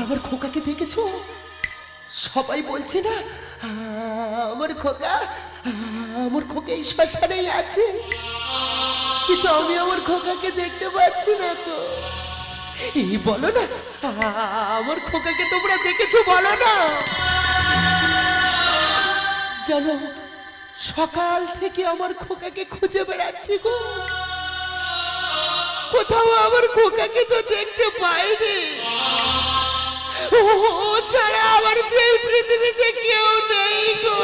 আমার খোকাকে দেখেছো? সবাই বলছে না আমার খোকা এই শ্মশানেই আছে, কিন্তু আমি আমার খোকাকে দেখতে পাচ্ছি না তো। এই বলো না, আমার খোকাকে তোমরা দেখেছো? বলো না। জানো, সকাল থেকে আমার খোকাকে খুঁজে বেড়াচ্ছি গো, কোথাও আমার খোকাকে তো দেখতে পাইনি। ও ছাড়া আমার যে পৃথিবীতে কেউ নেই গো।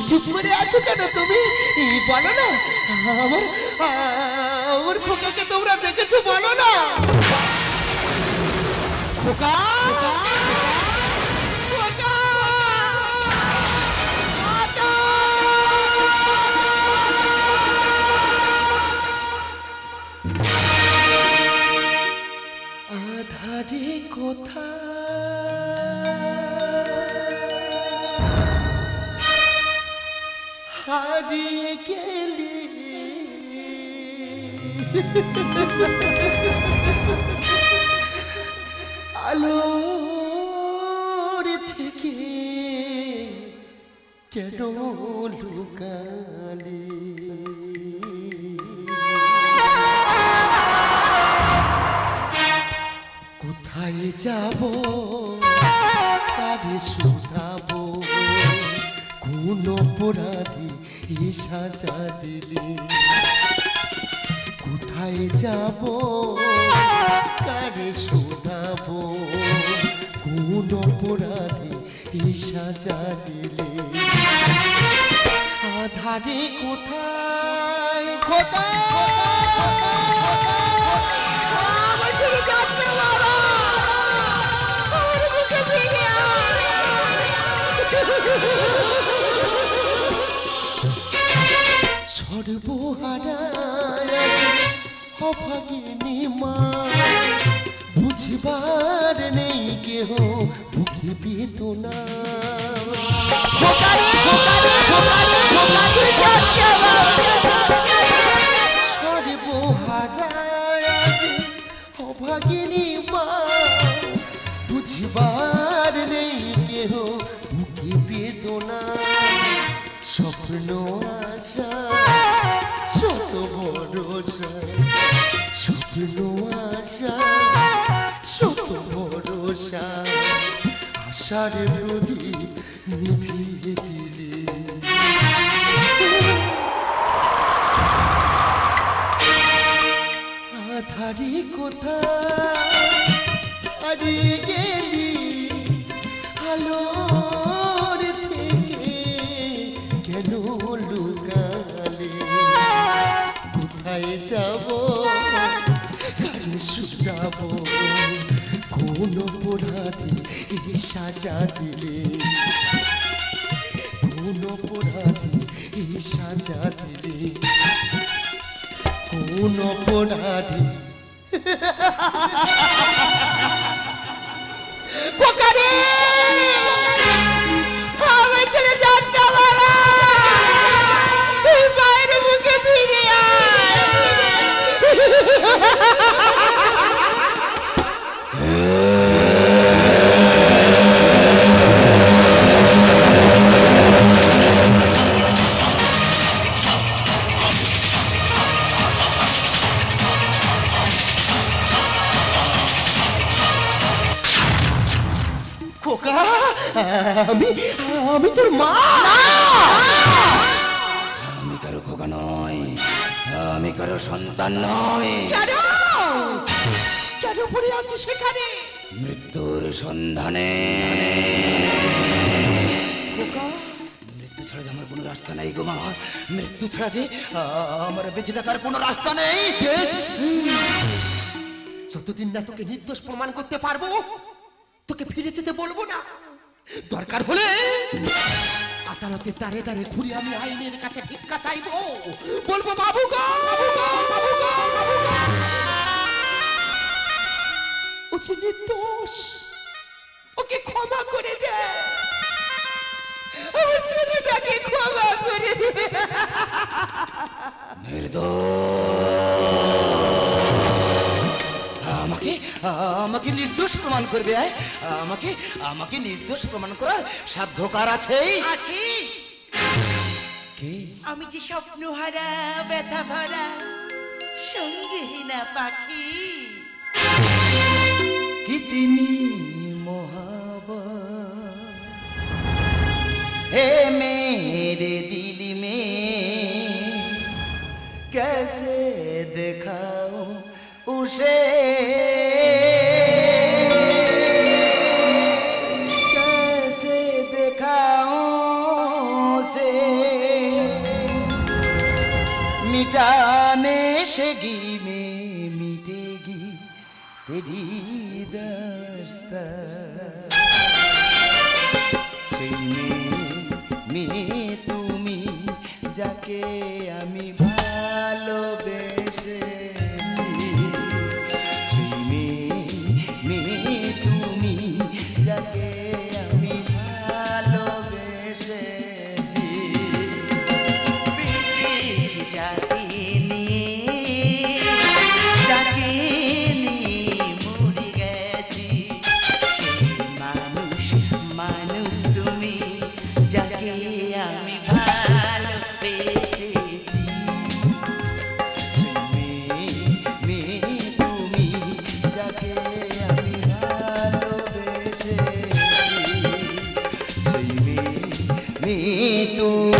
চুপ করে আছো কেন তুমি? বলো না, আমার খোকাকে তোমরা দেখেছো? বলো না। খোকা, আধারে কোথা হারিয়ে গেলি, আলোর থেকে কেন লুকালি? কোথায় যাব, কারে শুধাবো, কোন অপরাধী সাজা দিলি? কোথায় যাব, কারে শুধাবো, কোন অপরাধী সাজা দিলি? আধারে কোথায় সর্বহারা অভাগিনী মা, বুঝবার নেই কেহ বুকে বেদনা। সর্বহারা অভাগিনী মা, বুঝবার নেই কেহ বুকে বেদনা। স্বপ্ন আশা শত ভরসা, স্বপ্ন আশা শত ভরসা, আশার প্রদীপ নিভিয়ে দিলে। আধারে কোথায় হারিয়ে গেলি, আলোর থেকে কেন লুকালি? কোথায় যাব, কারে শুধাবো, কোন অপরাধী সাজা দিলে? কোন অপরাধী সাজা দিলে? কোন অপরাধী? কোকারে আমার ছেলে যাত্রা মারা, মায়ের মুখে ফিরে আমি তোর মা। আমি কারো খোকা নয়, আমি কারো সন্তান নয়। কেন পড়ে আছি সেখানে? মৃত্যুর সন্ধানে। মৃত্যু ছাড়া আমার কোনো রাস্তা নেই গো মা, মৃত্যু ছাড়া যে আমার বেঁচে থাকার কোনো রাস্তা নেই। বেশ, যতদিন না তোকে নির্দোষ প্রমাণ করতে পারবো তোকে ফিরে যেতে বলবো না। দরকার হলে আদালতে দাঁড়ে দাঁড়ে ঘুরে আমি আইনের কাছে ভিক্ষা চাইবো, বলবো বাবু গো, ও যে নির্দোষ, ওকে ক্ষমা করে দে, আমার ছেলেটাকে ক্ষমা করে দে। নির্দোষ আমাকে আমাকে নির্দোষ প্রমাণ করবে আমাকে আমাকে নির্দোষ প্রমাণ করার সাধ্য কার আছে? আছি কে? আমি যে স্বপ্নহারা ব্যথা ভরা সঙ্গীহীনা পাখি। कितनी मोहब्बत है मेरे दिल में, कैसे दिखाऊं उसे, कैसे दिखाऊं उसे, मिटाने शेगी में मिटेगी तेरी दस्ता, সেই মেয়ে তুমি যাকে আমি ভালোবেসেছি, সেই মেয়ে তুমি যাকে আমি ভালোবেসেছি, বেঁচেছি যাকে নিয়ে, যাকে নিয়ে মরে গেছি, সেই মানুষ তুমি যাকে আমি ভালোবেসেছি। মেয়ে তুমি যাকে আমি ভালোবেসেছি, সেই মেয়ে তুমি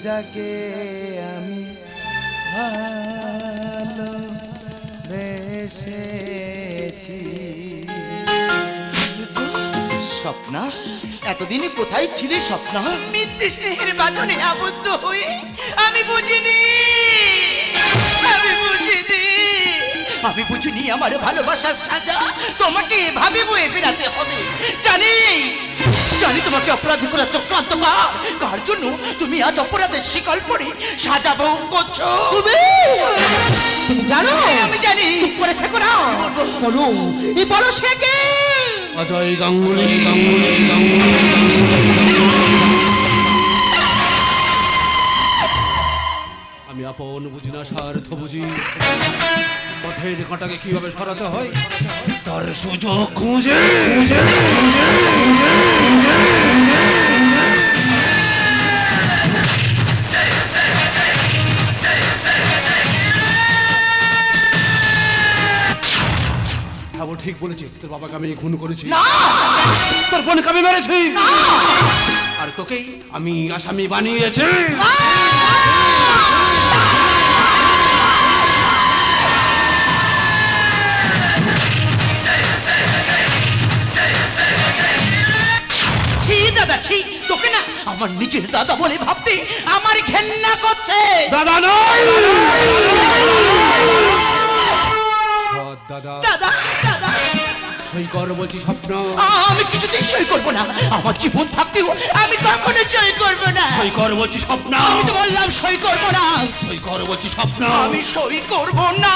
যাকে আমি ভালোবেসেছি। স্বপ্না, এতদিনে কোথায় ছিলে স্বপ্না? মিথ্যে স্নেহের বাঁধনে আবদ্ধ হয়ে আমি বুঝিনি, আমি বুঝিনি আমার ভালোবাসার সাজা তোমাকে এভাবে বয়ে বেড়াতে হবে। জানি জানি তোমাকে অপরাধী করার চক্রান্ত কার জন্য তুমি আজ অপরাধের শিকার করে সাজা ভোগ করছো। তুমি জানো? আমি জানি। চুপ করে থেকো না, বলো এই বলো সে কে? অজয় গাঙ্গুলি। আমি আপন বুঝি না স্বার্থ বুঝি, পথের কাঁটাকে কিভাবে সরাতে হয় তার সুযোগ খুঁজে ও ঠিক বলেছে, তোর বাবাকে আমি খুন করেছি, তোর বোনকে আমি মেরেছি, আর তোকেই আমি আসামি বানিয়েছি। দাদা ছি, তোকে না আমার নিজের দাদা বলে ভাবতে আমার ঘেন্না করছে। দাদা নয়, দাদা দাদা দাদা সই কর বলছি স্বপ্ন। আমি কিছুতেই সই করব না, আমার জীবন থাকতেও আমি কখনো সই করব না। সই কর বলছি স্বপ্ন। আমি তো বললাম সই করব না। সই কর বলছি স্বপ্ন। আমি সই করব না।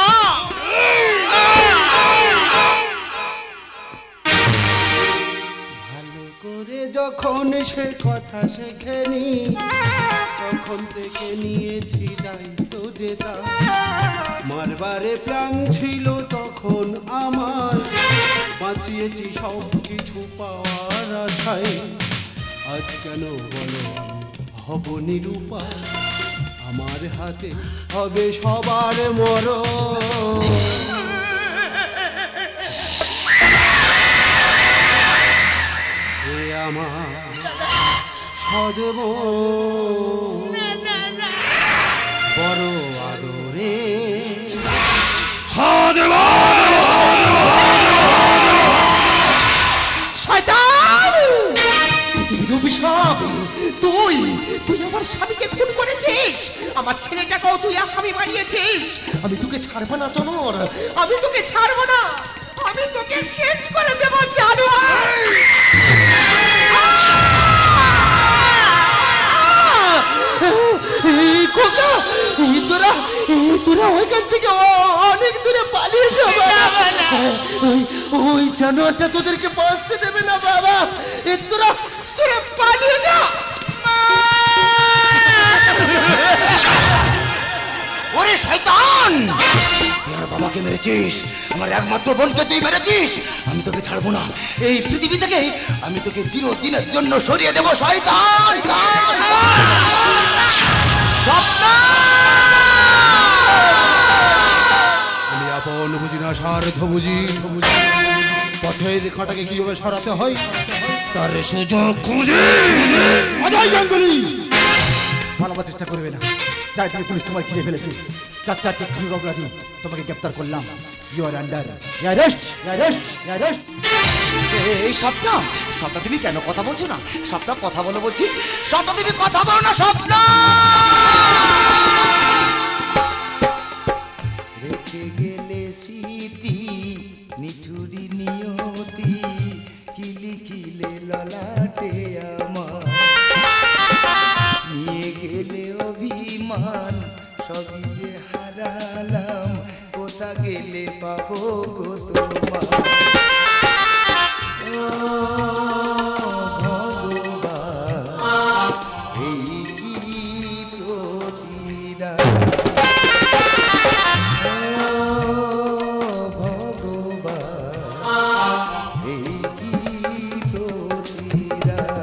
ভালো করে যখন সে কথা শেখেনি, তখন থেকে নিয়েছি দায়িত্ব যেটা, মারবারে প্ল্যান ছিল তখন আমার, বাঁচিয়েছি সব কিছু পাওয়ার আশায়। আজ কেন বলো হব নিরূপায়, আমার হাতে হবে সবার মরণ। এ আমার সদব বড় আদরে সদব। শয়তান! পৃথিবীর অভিশাপ! তুই তুই আমার স্বামীকে খুন করেছিস, আমার ছেলেটাকেও তুই আসামি বানিয়েছিস। আমি তোকে ছাড়বো না জানোর, আমি তোকে ছাড়বো না, আমি তোকে শেষ করে দেবো জানো। খোকা, তোরা ওইখান থেকে অনেক দূরে পালিয়ে যাবে। ওই জানোয়ারটা তোদেরকে বাঁচতে দেবে না বাবা। তোরা তোরা পালিয়ে যা। ওরে শয়তান, তুই আমার বাবাকে মেরেছিস, আমার একমাত্র বোনকে তুই মেরেছিস। আমি তোকে ছাড়বো না, এই পৃথিবী থেকে আমি তোকে চিরদিনের জন্য সরিয়ে দেবো শয়তান। আমি আপন বুঝি না, স্বার্থ বুঝি। পথের কাঁটাকে কিভাবে সরাতে হয় তার সুযোগ খুঁজে। অজয় গাঙ্গুলি, পালাবার চেষ্টা করবে না, চাই তুমি পুলিশ তোমার ঘিরে ফেলেছে। 4 খুনের অপরাধী তোমাকে গ্রেপ্তার করলাম। You are under arrest, arrest, arrest. এই স্বপ্ন, স্বপ্ন তুমি কেন কথা বলছো না? স্বপ্ন কথা বলো বলছি, স্বপ্ন তুমি কথা বলো না। স্বপ্ন রেখে গেলে স্মৃতি, নিঠুরি নিয়তি, কিলি কিলে ললাটে আমার, নিয়ে গেলে অভিমান, সবই যে হারালাম, কোথা গেলে পাবো গো তোমার। ও ভগবান, এই কি প্রতিদান। ও ভগবান, এই কি প্রতিদান।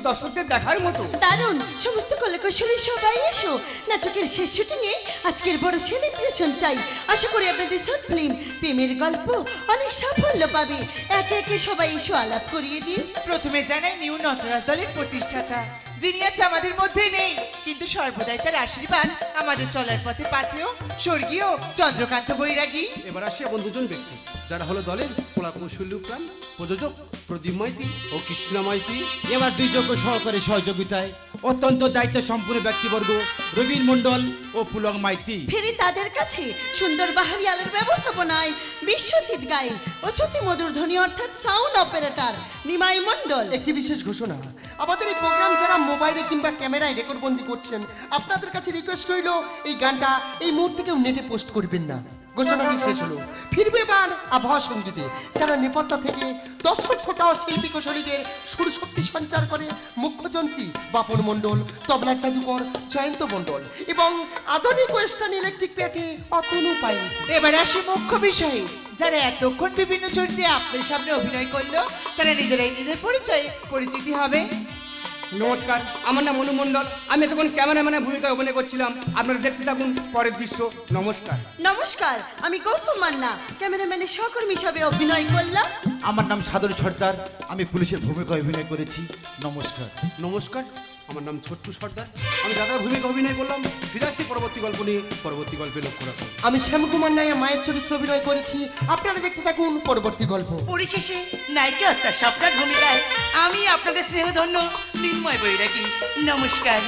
দর্শকদের দেখার মতো দারুণ, সমস্ত কলাকুশলী সবাই এসো। নাটকের শেষ শুটিংয়ে আজকের বড় সেলিব্রেশন চাই। আশা করি আপনাদের শর্ট ফিল্ম প্রেমের গল্প অনেক সাফল্য পাবে। একে একে সবাই এসো, আলাপ করিয়ে দিন। প্রথমে জানাই নিউ নটরাজ দলের প্রতিষ্ঠাতা, যিনি আজ আমাদের মধ্যে নেই, কিন্তু সর্বদাই তার আশীর্বাদ আমাদের চলার পথে পাথেয় স্বর্গীয় চন্দ্রকান্ত বৈরাগী। এবার আসে এমন দুজন ব্যক্তি যারা হলো দলের কলাকৌশলী প্রাণ প্রযোজক প্রদীপ মাইতি ও কৃষ্ণা মাইতি। এবার 2 যোগ্য সহকারী সহযোগিতায় অত্যন্ত দায়িত্ব সম্পন্ন ব্যক্তিবর্গ রবীন মণ্ডল ও পুলক মাইতি। ফিরে তাদের কাছে সুন্দর বাহারি আলোর ব্যবস্থাপনায় বিশ্বজিৎ গাইন ও শ্রুতি মধুর ধ্বনি অর্থাৎ সাউন্ড অপারেটর নিমাই মণ্ডল। একটি বিশেষ ঘোষণা, আমাদের এই প্রোগ্রাম যারা মোবাইলে কিংবা ক্যামেরায় রেকর্ড বন্দি করছেন, আপনাদের কাছে রিকোয়েস্ট রইল এই গানটা এই মুহূর্তে কেউ নেটে পোস্ট করবেন না। ঘোষণাটি শেষ হলো। ফিরবে এবার আবহাওয়া সঙ্গীতে, যারা নেপথ্য থেকে দর্শক শ্রোতা ও শিল্পী কুশলীদের সুরশক্তি সঞ্চার করে মুখ্যযন্ত্রী বাপন মণ্ডল, তবলা জাদুকর জয়ন্ত মণ্ডল এবং আধুনিক ওয়েস্টার্ন ইলেকট্রিক প্যাকে অতনু পাই। এবার আসি মুখ্য বিষয়ে, যারা এতক্ষণ বিভিন্ন চরিত্রে আপনার সামনে অভিনয় করলো, তারা নিজেরাই নিজের পরিচয়ে পরিচিতি হবে। নমস্কার, আমার নাম অনু মণ্ডল। আমি তখন ক্যামেরাম্যানের ভূমিকায় অভিনয় করছিলাম। আপনারা দেখতে থাকুন পরের দৃশ্য। নমস্কার। নমস্কার, আমি গৌতম মান্না, ক্যামেরাম্যানের সহকর্মী হিসাবে অভিনয় করলাম। আমার নাম সাদর সর্দার, আমি পুলিশের ভূমিকায় অভিনয় করেছি। নমস্কার। নমস্কার, আমার নাম ছোট্টু সর্দার, আমি দাদার ভূমিকা অভিনয় করলাম। ফিরে আসছি পরবর্তী গল্প নিয়ে, পরবর্তী গল্পে লক্ষ্য রাখুন। আমি শ্যামকুমার নাইয়া মায়ের চরিত্র অভিনয় করেছি। আপনারা দেখতে থাকুন পরবর্তী গল্প। পরিশেষে নায়িকা তার স্বপ্নার ভূমিকায় আমি আপনাদের স্নেহধন্য নির্ময় বৈরাগী। নমস্কার।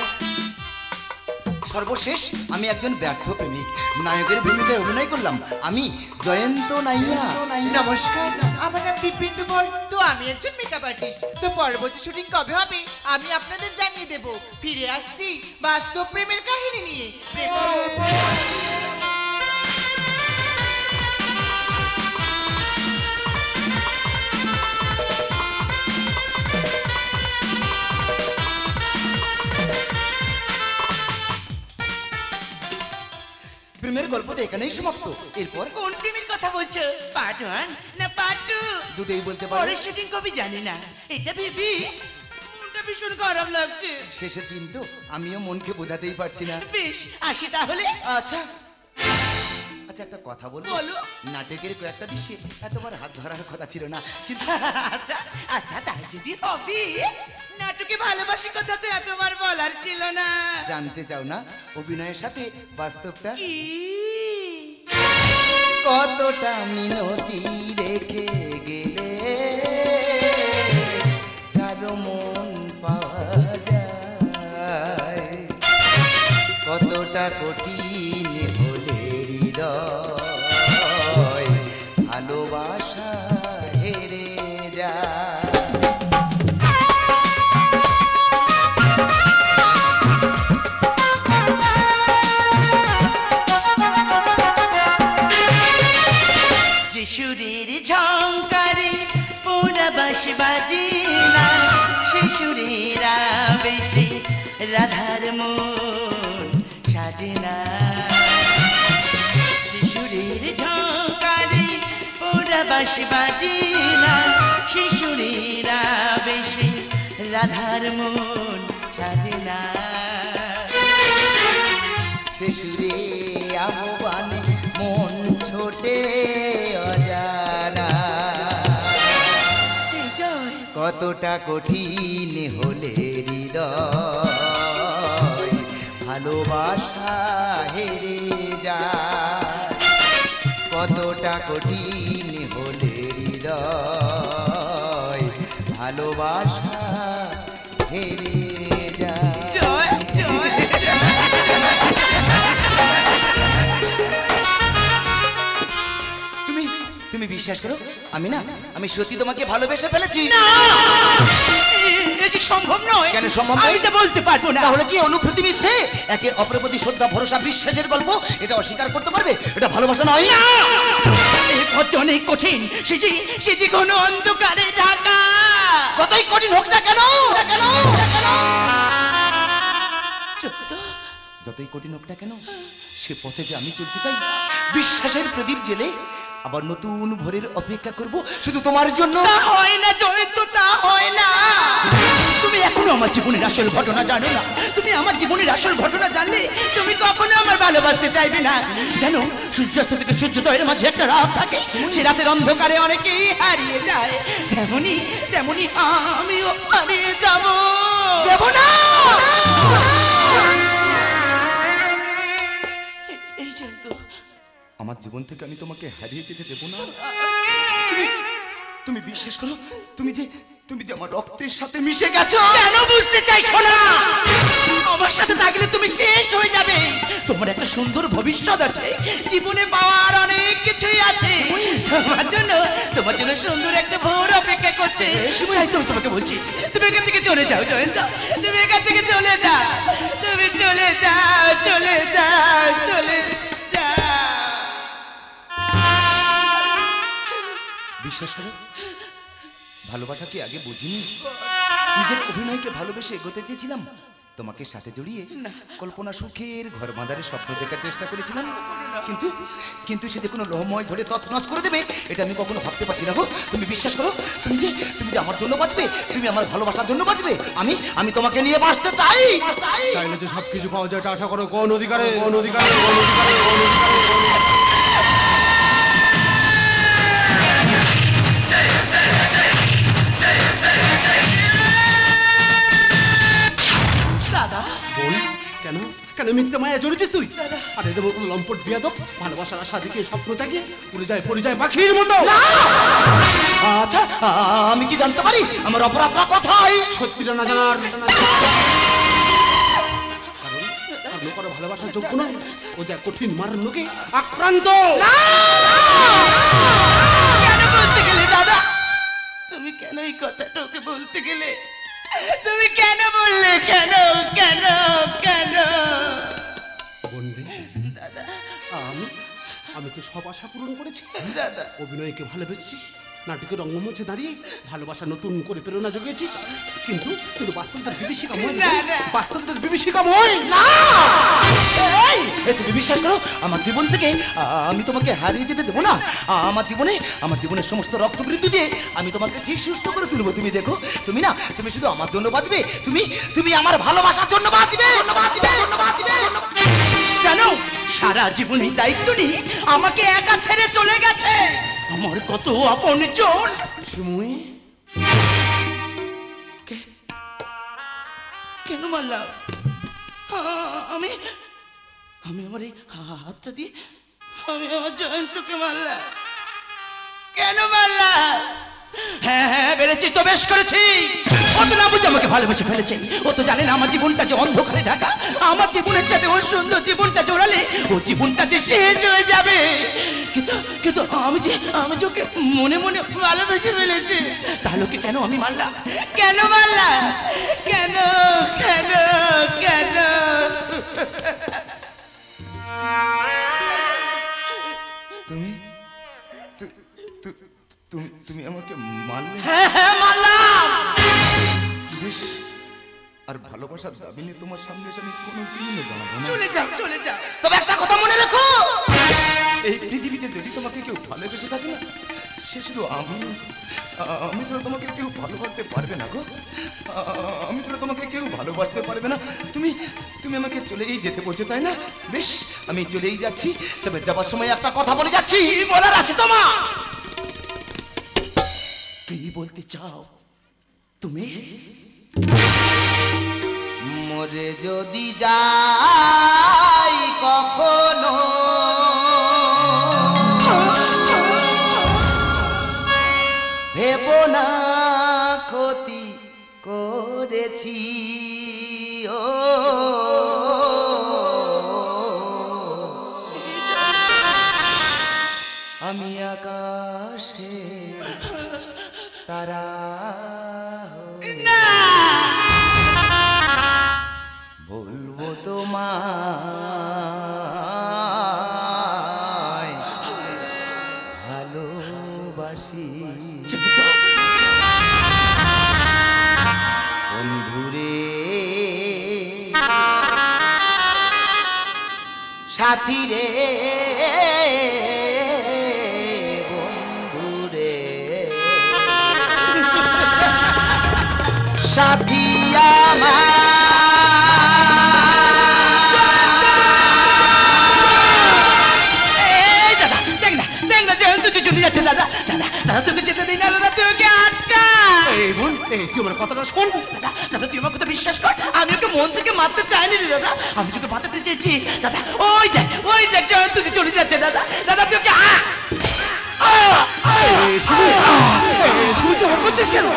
সর্বশেষ আমি একজন ব্যর্থ প্রেমিক, নায়কের ভূমিকায় অভিনয় করলাম। আমি জয়ন্ত নাইয়া। নমস্কার, আমার নাম দীপবিন্দু বল। তো আমি একজন মেকআপ আর্টিস্ট। তো পরবর্তী শুটিং কবে হবে আমি আপনাদের জানিয়ে দেব। ফিরে আসছি বাস্তব প্রেমের কাহিনী নিয়ে। প্রেমের গল্প তো এখানেই সমাপ্ত। এরপর কোন প্রেমের কথা বলছো? পার্ট 1 না পার্ট 2? দুটোই বলতে পারো। পরের শুটিং কবে জানি না, এটা ভেবে মনটা ভীষণ খারাপ লাগছে। শেষের দিন তো আমিও মনকে বোঝাতেই পারছি না। বেশ, আসি তাহলে। আচ্ছা আচ্ছা, একটা কথা বলবো? বলো। নাটকের কয়েকটা দৃশ্যে তোমার হাত ধরার কথা ছিল না, কিন্তু আচ্ছা আচ্ছা, তাই যদি হবে, নাটকে ভালোবাসি কথা তো এতবার বলার ছিল না। জানতে চাও না অভিনয়ের সাথে বাস্তবটা ই, কতটা মিনতি রেখে গেলে কারো মন পাওয়া যায়, কতটা কঠিন হলে হৃদয় ভালোবাসা হেরে যায়। যে সুরের বাঁশি বাজে না শিশুরের আবেশে রাধার মন সাজে না শিশুরের ঝঙ্কারে ওরা বাঁশি বাজে না শিশুরের আবেশে রাধার মন সাজে না শেষুরে আহ্বানে মন ছোটে অজানা কতটা কঠিন হলে হৃদয় ভালোবাসা হেরে যায় কতটা কঠিন হলে হৃদয় ভালোবাসা হেরে যায় জয় জয় তুমি বিশ্বাস করো আমি সত্যি তোমাকে ভালোবেসে ফেলেছি এই যে সম্ভব নয় কেন সম্ভব নয়? আমি তো বলতে পারবো না তাহলে কি অনুভূতি মিথ্যে একে অপরের প্রতি শ্রদ্ধা ভরসা বিশ্বাসের গল্প এটা অস্বীকার করতে পারবে এটা ভালোবাসা নয় এই পথ অনেক কঠিন সে যে কোনো অন্ধকারে ঢাকা যতই কঠিন হোক না কেন যতই কঠিন হোক না কেন সে পথে যে আমি চলতে চাই বিশ্বাসের প্রদীপ জেলে আবার নতুন ভোরের অপেক্ষা করব শুধু তোমার জন্য তা হয় না জয়ন্ত তা হয় না তুমি এখনো আমার জীবনের আসল ঘটনা জানো না তুমি আমার জীবনের আসল ঘটনা জানলে তুমি কখনো আমার ভালোবাসতে চাইবে না জানো সূর্যাস্ত থেকে সূর্যোদয়ের মাঝে একটা রাত থাকে সে রাতের অন্ধকারে অনেকেই হারিয়ে যায় তেমনি আমিও হারিয়ে যাব দেব না এই জয়ন্ত আমার জীবন থেকে আমি তোমাকে হারিয়ে যেতে দেবো না তুমি বিশ্বাস করো তুমি যে আমার রক্তের সাথে মিশে গেছো কেন বুঝতে চাইছো না আমার সাথে থাকলে তুমি শেষ হয়ে যাবে তোমার একটা সুন্দর ভবিষ্যৎ আছে জীবনে পাওয়ার অনেক কিছুই আছে তোমার জন্য সুন্দর একটা ভোর অপেক্ষা করছে তাই তো তোমাকে বলছি তুমি এখান থেকে চলে যাও জয়ন্ত তুমি এখান থেকে চলে যাও তুমি চলে যাও চলে যাও চলে যাও বিশ্বাস করো ভালোবাসা কি আগে বুঝিনি নিজের অভিনয়কে ভালোবেসে এগোতে চেয়েছিলাম তোমাকে সাথে জড়িয়ে কল্পনা সুখের ঘর বাঁধারে স্বপ্ন দেখার চেষ্টা করেছিলাম কিন্তু সে যে কোনো লোহময় ঝড়ে তছনছ করে দেবে এটা আমি কখনো ভাবতে পারছি না গো তুমি বিশ্বাস করো তুমি যে আমার জন্য বাঁচবে তুমি আমার ভালোবাসার জন্য বাঁচবে আমি তোমাকে নিয়ে বাঁচতে চাই চাইলে যে সবকিছু পাওয়া যায় এটা আশা করো কোন অধিকারে দাদা বল কেন মিথ্যে মায়া জড়েছিস তুই আরে দেবো কোনো লম্পট বিয়াদব ভালোবাসার আশা দেখে স্বপ্ন জাগিয়ে পড়ে যায় পাখির মতো আচ্ছা আমি কি জানতে পারি আমার অপরাধটা কোথায় সত্যিটা না জানার কারণ কারো ভালোবাসার যোগ্য নয় ও যা কঠিন মারার লোকে আক্রান্ত কেন বলতে গেলে দাদা তুমি কেন এই কথাটা ওকে বলতে গেলে তুমি কেন বললে কেন বন্ধু আমি তো সব আশা পূরণ করেছি দাদা অভিনয়কে ভালোবেসেছিস নাটকের রঙ্গমঞ্চে দাঁড়িয়ে ভালোবাসা নতুন করে প্রেরণা জুগিয়েছিস কিন্তু বাস্তবতার বিভীষিকাময় না তুমি বিশ্বাস করো আমার জীবন থেকে আমি তোমাকে হারিয়ে যেতে দেবো না আমার জীবনের সমস্ত রক্তবৃদ্ধি দিয়ে আমি তোমাকে ঠিক সুস্থ করে তুলবো তুমি দেখো তুমি শুধু আমার জন্য বাঁচবে তুমি আমার ভালোবাসার জন্য বাঁচবে জানো সারা জীবনের দায়িত্ব নিয়ে আমাকে একা ছেড়ে চলে গেছে আমার কত আপন জন সুমুই কেন মারলাম আমি আমার এই হাতটা দিয়ে আমি আমার জয়ন্তকে মারলাম কেন মারলাম হ্যাঁ বেড়েছি তো বেশ করেছি ও তো না বুঝে আমাকে ভালোবেসে ফেলেছে ও তো জানে না আমার জীবনটা যে অন্ধকারে ঢাকা আমার জীবনের সাথে ওর সুন্দর জীবনটা জোড়ালে ও জীবনটা যে শেষ হয়ে যাবে কিন্তু আমি যে ওকে মনে মনে ভালোবেসে ফেলেছি তাহলে ওকে কেন আমি মারলাম কেন মারলাম কেন তুমি আমাকে মারলে? হ্যাঁ হ্যাঁ মারলাম। বেশ, আর ভালোবাসার দাবি নিয়ে তোমার সামনে এসে আমি কোনোদিনও জানাবো না। চলে যাও চলে যাও। তবে একটা কথা মনে রাখো, এই পৃথিবীতে যদি তোমাকে কেউ ভালোবেসে থাকে না, সে শুধু আমি ছাড়া তোমাকে কেউ ভালোবাসতে পারবে না গো। আমি ছাড়া তোমাকে কেউ ভালোবাসতে পারবে না। তুমি আমাকে চলেই যেতে বলছো তাই না? বেশ, আমি চলেই যাচ্ছি। তবে যাবার সময় একটা কথা বলে যাচ্ছি। কি বলার আছে তোমার? কি বলতে চাও তুমি? মরে যদি যাই কখনো, ভেবো না ক্ষতি করেছি। ও আমি আকাশে তারা বলবো তোমায় ভালোবাসি। বন্ধুরে সাথী রে, বন্ধুরে সাথী আমার। দাদা দাদা দাদা তোকে যেতে দিই না দাদা, তোকে আটকা। এই বোন, এই তুই আমার কথাটা শোন। দাদা দাদা তুই আমার কথা বিশ্বাস কর, আমি ওকে মন থেকে মারতে চাইনি রে দাদা, আমি তোকে বাঁচাতে চেয়েছি দাদা। ওই দেখ জয়ন্ত তুই চলে যাচ্ছে দাদা। দাদা তুই ওকে সুমি তুই ওর করছিস কেন?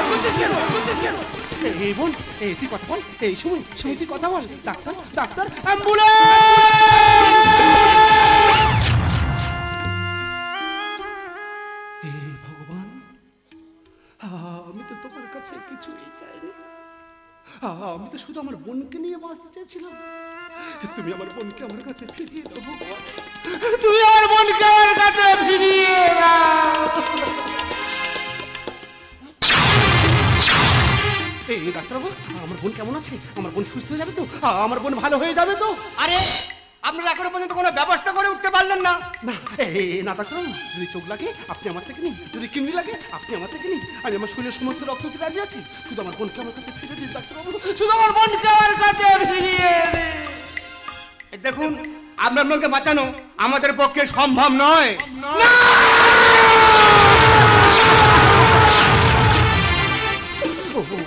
এই বোন, এই তুই কথা বল। এই সুমি তুই কথা বল। Doctor ambulance! ভগবান, আমি তো তোমার কাছে কিছুই চাইনি। আমি তো শুধু আমার বোনকে নিয়ে বাঁচতে চেয়েছিলাম। তুমি আমার বোনকে আমার কাছে ফিরিয়ে দাও ভগবান, তুমি আমার বোনকে আমার কাছে ফিরিয়ে দাও। এই ডাক্তারবাবু, আমার বোন কেমন আছে? আমার বোন সুস্থ হয়ে যাবে তো? আমার বোন ভালো হয়ে যাবে তো? আরে আপনারা এখনো পর্যন্ত কোনো ব্যবস্থা করে উঠতে পারলেন না? না না ডাক্তারবাবু, যদি চোখ লাগে আপনি আমার থেকে নিন, যদি কিডনি লাগে আপনি আমার থেকে নিন। আমি আমার শরীরের সমস্ত রক্ত দিতে রাজি আছি। শুধু আমার বোনকে আমার কাছে ফিরিয়ে দিন ডাক্তারবাবু, শুধু আমার বোনকে আমার কাছে ফিরিয়ে দিন। দেখুন, আপনার বোনকে বাঁচানো আমাদের পক্ষে সম্ভব নয়।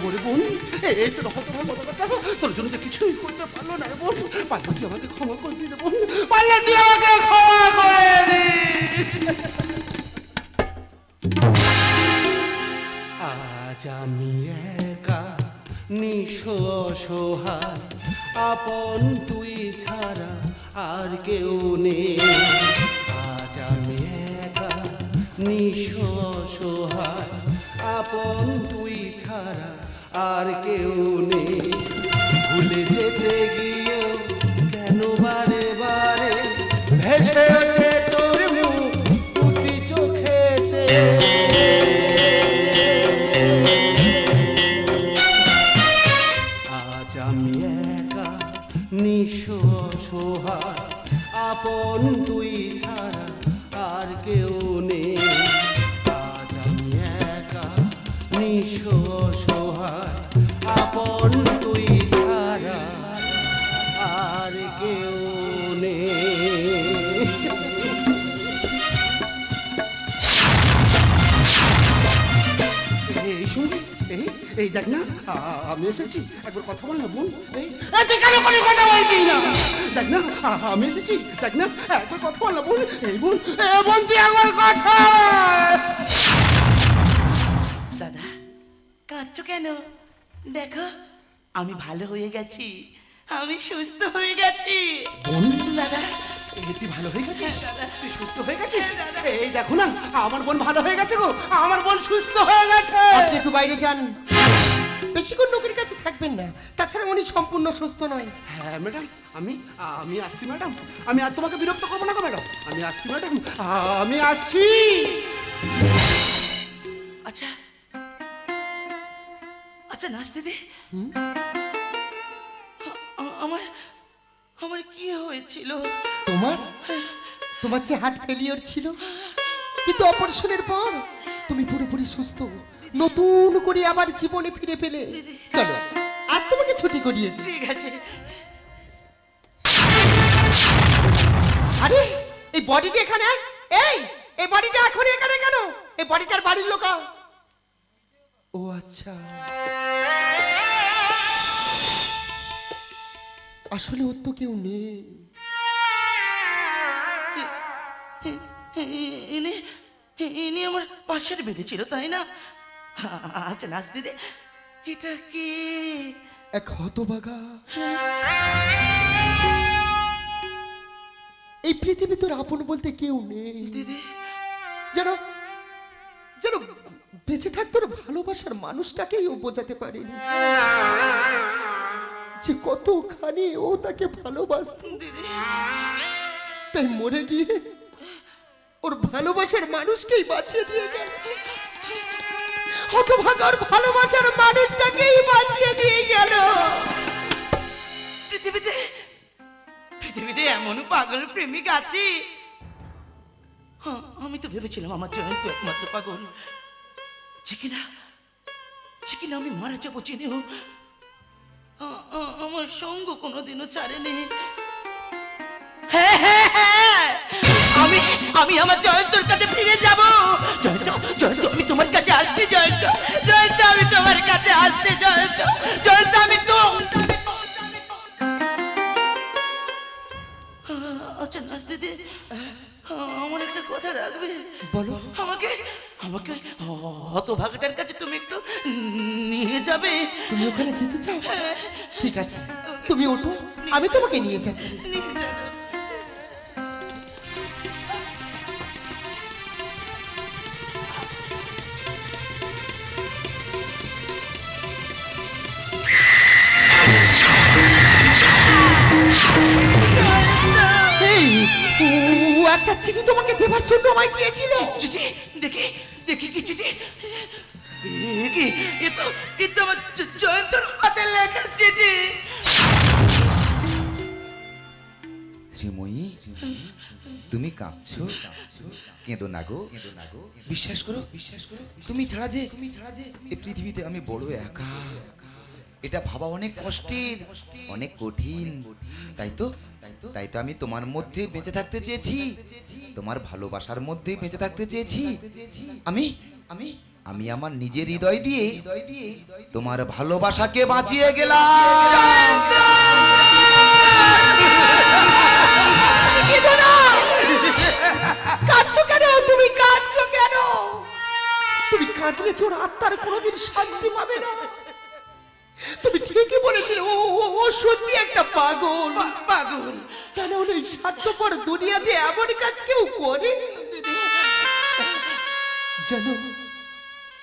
ওরে বোন, এই তো রকম তোর জন্য তো কিছুই করতে পারলো না রে বোন। পারলে তুই আমাকে ক্ষমা করে দিই রে বোন, পারলে তুই আমাকে ক্ষমা করে দিস। আজ আমি একা নিঃস্ব অসহায়, আপন তুই ছাড়া আর কেউ নেই। আজ আমি একা নিঃস্ব অসহায়, আপন তুই ছাড়া আর কেউ নেই। ভুলে যেতে গিয়েও কেন বারে বারে ভেসে ওঠে তোর মুখ দুটি চোখেতে। আজ আমি একা নিঃস্ব অসহায়, আপন তুই ছাড়া আর কেউ নেই। আজ আমি একা নিঃস্ব অসহায়, আপন তুই ছাড়া আর কেউ নেই। এই শুনবি, এই দেখ না, আমি এসেছি, একবার কথা বল না বোন। তুই কেন কোনো কথা বলছিস না? দেখ না, আমি এসেছি, দেখ না, একবার কথা বল না বোন। এই বোন, বোন তুই একবার কথা। দাদা কাঁদছো কেন? দেখো আমি ভালো হয়ে গেছি, আমি সুস্থ হয়ে গেছি। বোন, দাদা তুই ভালো হয়ে গেছিস, তুই সুস্থ হয়ে গেছিস। এই দেখো না, আমার বোন ভালো হয়ে গেছে গো, আমার বোন সুস্থ হয়ে গেছে। আপনি একটু বাইরে যান, বেশিক্ষণ লোকের কাছে থাকবেন না, তাছাড়া উনি সম্পূর্ণ সুস্থ নয়। হ্যাঁ ম্যাডাম, আমি আসছি ম্যাডাম, আমি আর তোমাকে বিরক্ত করবো না গো ম্যাডাম, আমি আসছি ম্যাডাম, আমি আসছি। আচ্ছা আচ্ছা নাচ দিদি, আমার আমার কি হয়েছিল? তোমার তোমার যে হার্ট ফেলিওর ছিল, কিন্তু অপারেশনের পর তুমি পুরোপুরি সুস্থ, নতুন করে আবার জীবনে ফিরে পেলে। চলো আজ তোমাকে ছুটি করিয়ে দিই। ঠিক আছে। আরে এই বডিটা এখানে, এই বডিটা এখন এখানে কেন? এই বডিটার বাড়ির লোক। ও আচ্ছা, আসলে ওর তো কেউ নেই। ইনি আমার পাশের বেডে ছিল, তাই না? আচ্ছা নাচ দিদি, এটা কি? এক হতভাগা। এই পৃথিবী তোর আপন বলতে কেউ নেই দিদি। যেন যেন বেঁচে থাকতে ওর ভালোবাসার মানুষটাকেই ও বোঝাতে পারেনি যে কতখানি ও তাকে ভালোবাসত। দিদি তাই মরে গিয়ে ওর ভালোবাসার মানুষকেই বাঁচিয়ে দিয়ে গেল। হতভাগা ওর ভালোবাসার মানুষটাকেই বাঁচিয়ে দিয়ে গেল। পৃথিবীতে পৃথিবীতে এমন পাগল প্রেমিক আছে? আমি তো ভেবেছিলাম আমার জয়ন্ত একমাত্র পাগল, যে কিনা আমি মারা যাবো চিনেও আমার সঙ্গ কোনোদিনও ছাড়েনি। হ্যাঁ হ্যাঁ হ্যাঁ, আমি আমার জয়ন্তর কাছে ফিরে যাব। জয়ন্ত জয়ন্ত আমি তোমার কাছে আসছি। জয়ন্ত জয়ন্ত আমি তোমার কাছে আসছি। জয়ন্ত জয়ন্ত আমি তো। আচ্ছা নাচ দিদি, আমার একটা কথা রাখবে? বলো। আমাকে আমাকে হতভাগাটার কাছে তুমি একটু নিয়ে যাবে? তুমি ওখানে যেতে চাও? ঠিক আছে, তুমি ওঠো, আমি তোমাকে নিয়ে যাচ্ছি। নিয়ে যাবে। এই, ও একটা চিঠি তোমাকে দেবার জন্য আমায় দিয়েছিল। চিঠি? দেখি দেখি কি চিঠি? কি এ তো আমার জয়ন্তর হাতে লেখা চিঠি। শ্রীময়ী, তুমি কাঁদছো? কেঁদো না গো, বিশ্বাস করো, তুমি ছাড়া যে এই পৃথিবীতে আমি বড় একা। এটা ভাবা অনেক কষ্টের, অনেক কঠিন। তাই তো আমি তোমার মধ্যে বেঁচে থাকতে চেয়েছি, তোমার ভালোবাসার মধ্যে বেঁচে থাকতে চেয়েছি। আমি আমার নিজের হৃদয় দিয়ে তোমার ভালোবাসাকে বাঁচিয়ে গেলাম। কাঁদছো কেন? তুমি কাঁদছো কেন? তুমি কাঁদলে ওর আত্মার কোনোদিন শান্তি পাবে না। তুমি ঠিকই বলেছিলে, ও সত্যি একটা পাগল। পাগল কেন হলো এই স্বার্থপর দুনিয়াতে এমন কাজ কেউ করে? যেন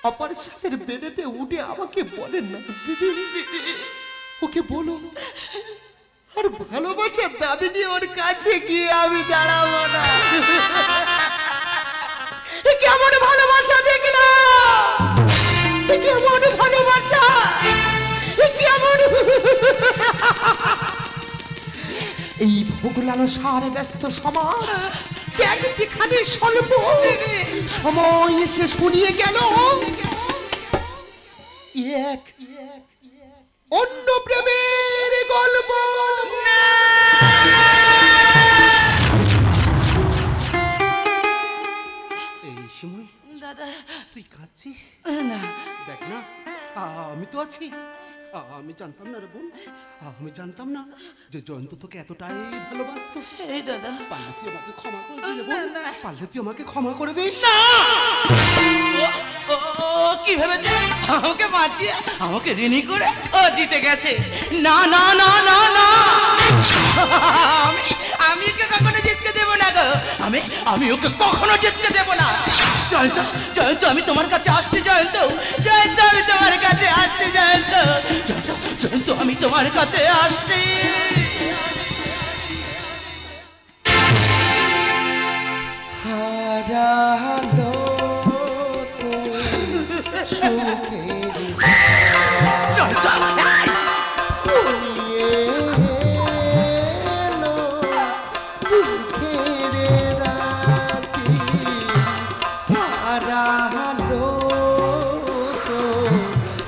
অপারেশনের বেডেতে উঠে আমাকে বলেন না দিদি, ওকে বলো আর ভালোবাসার দাবি নিয়ে ওর কাছে গিয়ে আমি দাঁড়াবো না। এ কেমন ভালোবাসা দেখলাম, এ কেমন ভালোবাসা, এ কেমন। এই ভোগ লালসার ব্যস্ত সমাজ ত্যাগ যেখানে স্বল্প, সময় এসে শুনিয়ে গেল এক অন্য প্রেমের গল্প। এই সময় দাদা। তুই কাঁদছিস? না দেখ না, আমি তো আছি। আমি জানতাম না রে বোন, আমি জানতাম না যে জয়ন্ত তোকে এতটাই ভালোবাসতো। এই দাদা, পারলে তুই আমাকে ক্ষমা করে দিস রে বোন, পারলে তুই আমাকে ক্ষমা করে দিস। ও কি ভেবেছে আমাকে বাঁচিয়ে আমাকে ঋণী করে ও জিতে গেছে? না না না না না, আমি ওকে কখনো জিততে দেব না গো। আমি ওকে কখনো জিততে দেব না। জয়ন্ত জয়ন্ত আমি তোমার কাছে আসছি। জয়ন্ত জয়ন্ত আমি তোমার কাছে আসছি। জয়ন্ত জয়ন্ত জয়ন্ত আমি তোমার কাছে আসছি। হারালো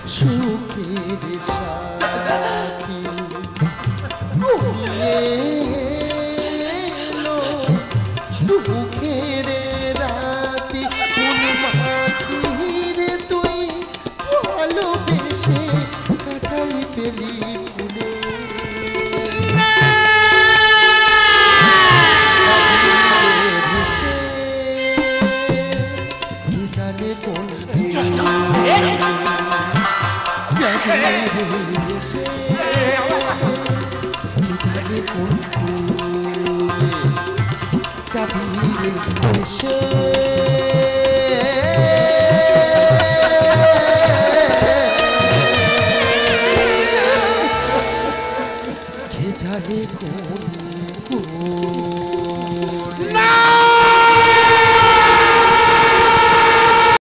সুখের সাথী ঘুমিয়ে এলো দুঃখের রাতে কোন মাঝিরে তুই ভালোবেসে কাটাই পেলি ভুলে জানে কোন জানে কোন চাবি এসে কে জানে কোন